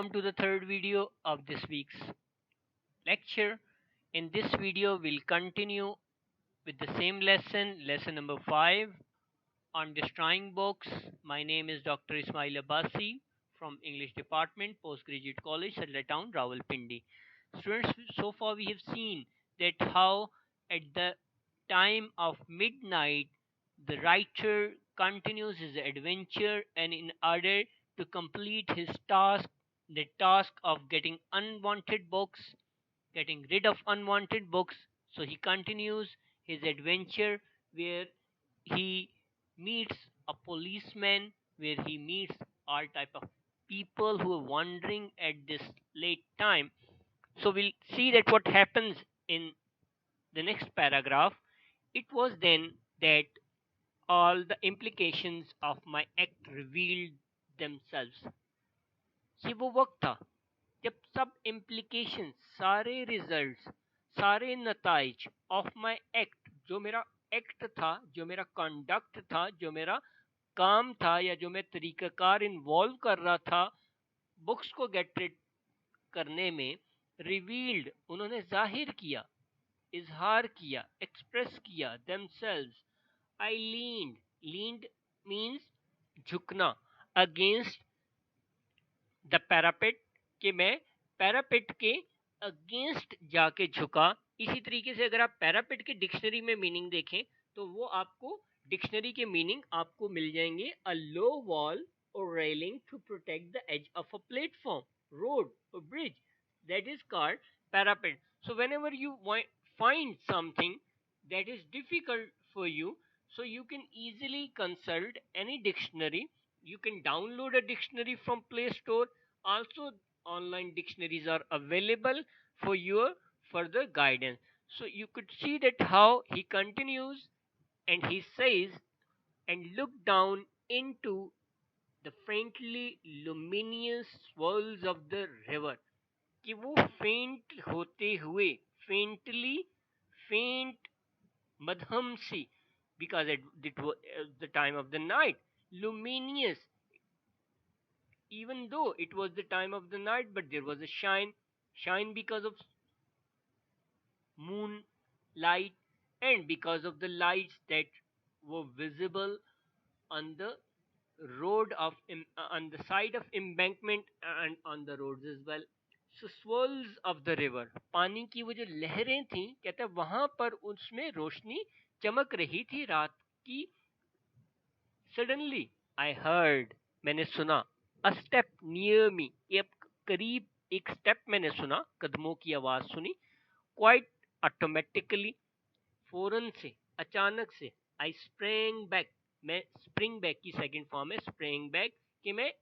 Welcome to the third video of this week's lecture. In this video, we'll continue with the same lesson, lesson number 5 on destroying books. My name is Dr. Ismail Abbasi from English Department, Postgraduate College, Sadla Town, Rawalpindi. Students, so far we have seen that how at the time of midnight the writer continues his adventure, and in order to complete his task, the task of getting unwanted books, getting rid of unwanted books, so he continues his adventure where he meets a policeman, where he meets all type of people who are wandering at this late time. So we'll see that what happens in the next paragraph. It was then that all the implications of my act revealed themselves. ये वो वक्त था जब सब implications, सारे results, सारे नताइज of my act, जो मेरा एक्ट था, जो मेरा कंडक्ट था, जो मेरा काम था, या जो मैं तरीकाकार इन्वॉल्व कर रहा था बुक्स को गेट rid करने में, रिवील्ड, उन्होंने जाहिर किया, इजहार किया, एक्सप्रेस किया, themselves. I leaned means झुकना, against द पैरापेट, कि मैं पैरापेट के अगेंस्ट जाके झुका. इसी तरीके से अगर आप पैरापेट के डिक्शनरी में मीनिंग देखें तो वो आपको डिक्शनरी के मीनिंग आपको मिल जाएंगे. अ लो वॉल और railing to protect the edge of a platform, road और bridge, that is called parapet. So whenever you find something that is difficult for you, so you can easily consult any dictionary. You can download a dictionary from Play Store. Also, online dictionaries are available for your further guidance. So you could see that how he continues, and he says, and look down into the faintly luminous swirls of the river, कि वो फेंट होते हुए, faintly, फेंट, मध्यम सी, because it was the time of the night, luminous, even though it was the time of the night, but there was a shine because of moon light, and because of the lights that were visible on the road of on the side of embankment and on the roads as well. So swirls of the river, पानी की वो जो लहरें थी, कहते हैं वहां पर उसमें रोशनी चमक रही थी रात की. सडनली आई हर्ड, मैंने सुना, अ स्टेप नियर मी, एक करीब एक स्टेप मैंने सुना, कदमों की आवाज सुनी. क्वाइट ऑटोमेटिकली, फौरन से, अचानक से. आई स्प्रेंग बैक, मैं स्प्रिंग बैक की सेकंड फॉर्म है स्प्रेंग बैक, कि मैं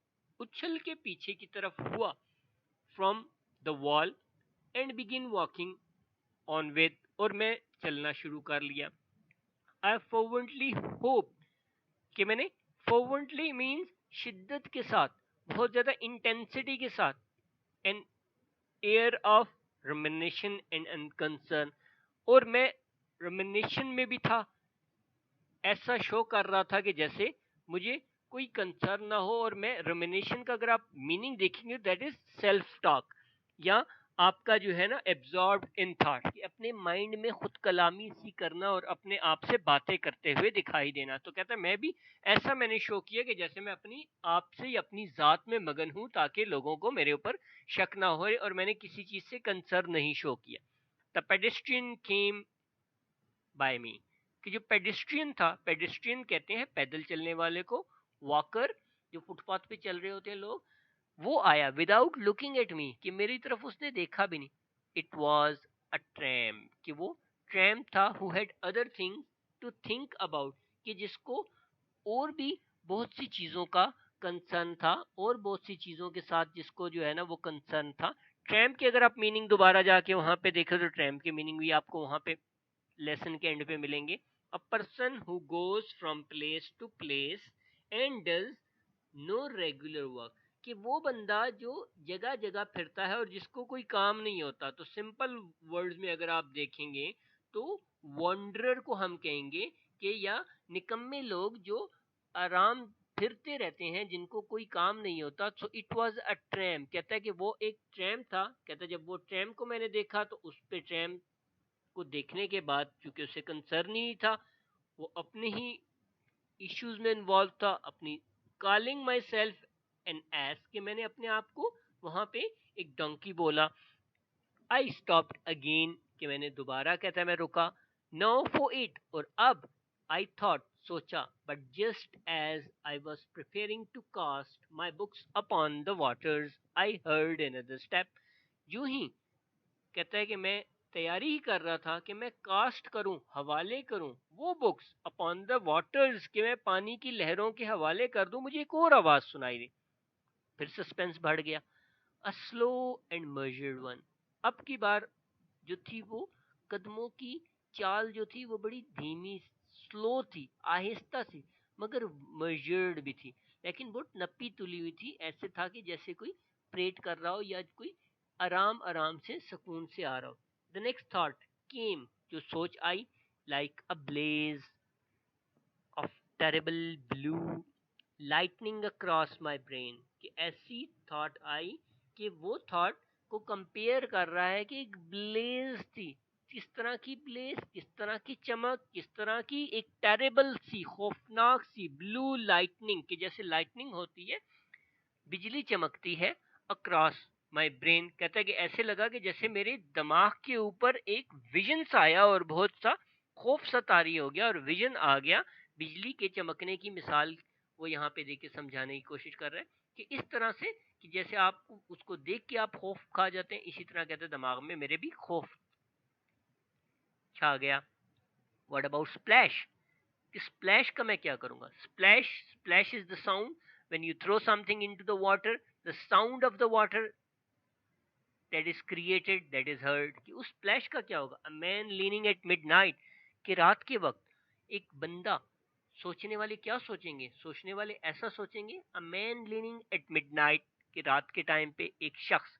उछल के पीछे की तरफ हुआ, from the wall, and begin walking on with, और मैं चलना शुरू कर लिया. आई फॉरवेंटली होप, कि मैंने, फॉरवेंटली मीन्स शिद्दत के साथ, बहुत ज्यादा इंटेंसिटी के साथ, an air of rumination and unconcern, और मैं रमिनेशन में भी था, ऐसा शो कर रहा था कि जैसे मुझे कोई कंसर्न ना हो. और मैं रोमिनेशन का अगर आप मीनिंग देखेंगे, दैट इज सेल्फ टॉक, या आपका जो है ना एब्जॉर्ब इन थॉट, कि अपने माइंड में खुद कलामी सी करना और अपने आप से बातें करते हुए दिखाई देना. तो कहता है मैं भी ऐसा मैंने शो किया कि जैसे मैं अपनी आप से या अपनी जात में मगन हूं, ताकि लोगों को मेरे ऊपर शक ना हो, और मैंने किसी चीज से कंसर्न नहीं शो किया. द पेडेस्ट्रियन केम बाय मी, कि जो पेडेस्ट्रियन था, पेडेस्ट्रियन कहते हैं पैदल चलने वाले को, वॉकर जो फुटपाथ पे चल रहे होते हैं लोग, वो आया विदाउट लुकिंग एट मी, कि मेरी तरफ उसने देखा भी नहीं. इट वॉज अ ट्रैम, कि वो ट्रैम था, who had other things to think about, कि जिसको और भी बहुत सी चीजों का कंसर्न था, और बहुत सी चीजों के साथ जिसको जो है ना वो कंसर्न था. ट्रैम की अगर आप मीनिंग दोबारा जाके वहां पे देखें तो ट्रैम की मीनिंग भी आपको वहां पे लेसन के एंड पे मिलेंगे. A person who goes from place to place and does no regular work, कि वो बंदा जो जगह जगह फिरता है और जिसको कोई काम नहीं होता. तो सिंपल वर्ड्स में अगर आप देखेंगे तो वॉन्डरर को हम कहेंगे, कि या निकम्मे लोग जो आराम फिरते रहते हैं जिनको कोई काम नहीं होता. So it was a tram. कहता है कि वो एक ट्रैम था. कहता है जब वो ट्रैम को मैंने देखा तो उस पे ट्रैम को देखने के बाद क्योंकि उसे कंसर्न ही था, वो अपने ही इश्यूज में इन्वॉल्व था, अपनी calling my self N S कि मैंने अपने आप को वहां पे एक डोंकी बोला. आई स्टॉप्ड अगेन कि मैंने दोबारा कहता है मैं रुका. नो फॉर इट और अब आई थॉट सोचा. But just as I was preparing to cast my books upon the waters I heard another step. यूं ही कहता है कि मैं तैयारी ही कर रहा था कि मैं कास्ट करूं, हवाले करूं वो बुक्स अपॉन द वाटर्स कि मैं पानी की लहरों के हवाले कर दूं. मुझे एक और आवाज सुनाई दी. फिर सस्पेंस बढ़ गया. A slow and measured one. अब की बार जो थी वो कदमों की चाल जो थी वो बड़ी धीमी, स्लो थी, आहिस्ता सी, मगर मेजर्ड भी थी. लेकिन वो नप्पी तुली हुई थी. ऐसे था कि जैसे कोई प्रेट कर रहा हो या कोई आराम आराम से सुकून से आ रहा हो. The next thought came. जो सोच आई. Like a blaze of terrible blue lightning across my brain. कि ऐसी थॉट आई कि वो थॉट को कंपेयर कर रहा है कि एक ब्लेज थी. किस तरह की ब्लेज, किस तरह की चमक, किस तरह की एक टेरेबल सी, खौफनाक सी ब्लू लाइटनिंग कि जैसे लाइटनिंग होती है, बिजली चमकती है अक्रॉस माई ब्रेन. कहता है कि ऐसे लगा कि जैसे मेरे दिमाग के ऊपर एक विजन सा आया और बहुत सा खौफ सा तारी हो गया और विजन आ गया. बिजली के चमकने की मिसाल वो यहाँ पे देके समझाने की कोशिश कर रहे हैं कि इस तरह से कि जैसे आप उसको देख के आप खौफ खा जाते हैं, इसी तरह कहते हैं दिमाग में मेरे भी खौफ छा गया. What about splash. स्प्लैश का मैं क्या करूंगा. Splash, splash is the sound when you throw something into the water. The sound of the water that is created, that is heard. कि उस स्प्लैश का क्या होगा. A man leaning at midnight कि रात के वक्त एक बंदा. सोचने वाले क्या सोचेंगे, सोचने वाले ऐसा सोचेंगे. A man leaning at midnight कि रात के टाइम पे एक शख्स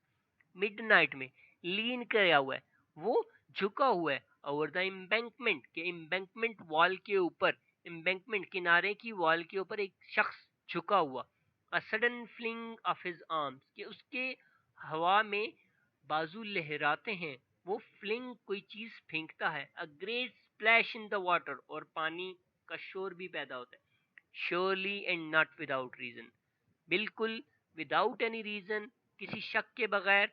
मिडनाइट में लीन किया हुआ है, वो झुका हुआ है ओवर द एम्बैंकमेंट के एम्बैंकमेंट वॉल के ऊपर, एम्बैंकमेंट किनारे की वॉल के ऊपर एक शख्स झुका हुआ. A sudden fling of his arms कि उसके हवा में बाजू लहराते हैं, वो फ्लिंग कोई चीज फेंकता है. A great splash in the water और पानी का शोर भी पैदा होता है. Surely and not without reason. बिल्कुल विदाउट एनी रीजन, किसी शक के बगैर.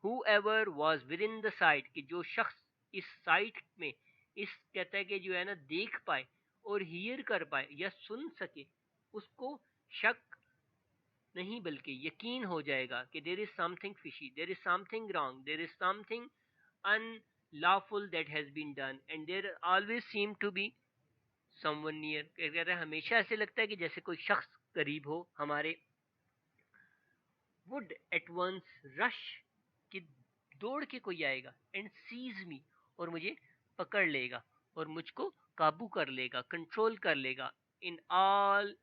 whoever was within the sight कि जो शख्स इस साइट में, इस कहता है कि जो है ना देख पाए और हियर कर पाए या सुन सके, उसको शक नहीं बल्कि यकीन हो जाएगा कि there is something fishy, there is something wrong, there is something unlawful that has been done and there always seem to be someone near. कहते हैं हमेशा ऐसे लगता है कि जैसे कोई शख्स करीब हो हमारे. वुड एट वंस रश कि दौड़ के कोई आएगा. एंड सीज मी और मुझे पकड़ लेगा और मुझको काबू कर लेगा, कंट्रोल कर लेगा. इन ऑल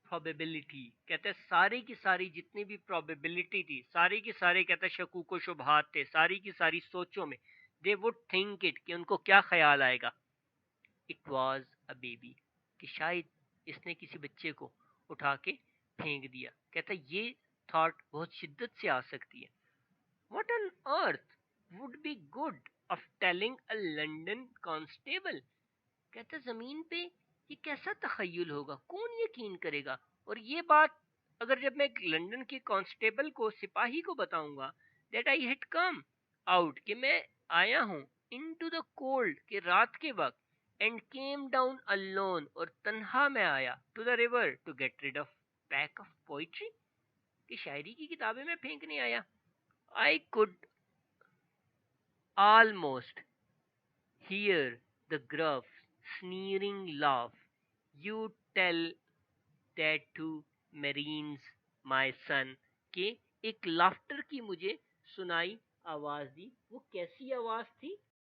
प्रोबेबिलिटी कहते हैं सारी की सारी जितनी भी प्रोबेबिलिटी थी, सारी की सारे कहते हैं शकूक व शुबहात थे सारी की सारी सोचों में. दे वुड थिंक इट कि उनको क्या ख्याल आएगा. इट वाज अ बेबी कि शायद इसने किसी बच्चे को उठा के फेंक दिया. कहता है ये थॉट बहुत शिद्दत से आ सकती है. What on earth would be good of telling a London constable. कहता जमीन पे ये कैसा तखय्युल होगा, कौन यकीन करेगा. और ये बात अगर जब मैं एक लंदन के कांस्टेबल को, सिपाही को बताऊंगा that I had come out कि मैं आया हूँ इनटू द कोल्ड कि रात के वक्त, एंड केम डाउन अलोन और तन्हा मैं आया, to the river to get rid of pack of poetry कि शायरी की किताबें मैं फेंकने आया. I could almost hear the gruff, sneering laugh. You tell that to Marines, my son. के एक लाफ्टर की मुझे सुनाई आवाज दी. वो कैसी आवाज थी.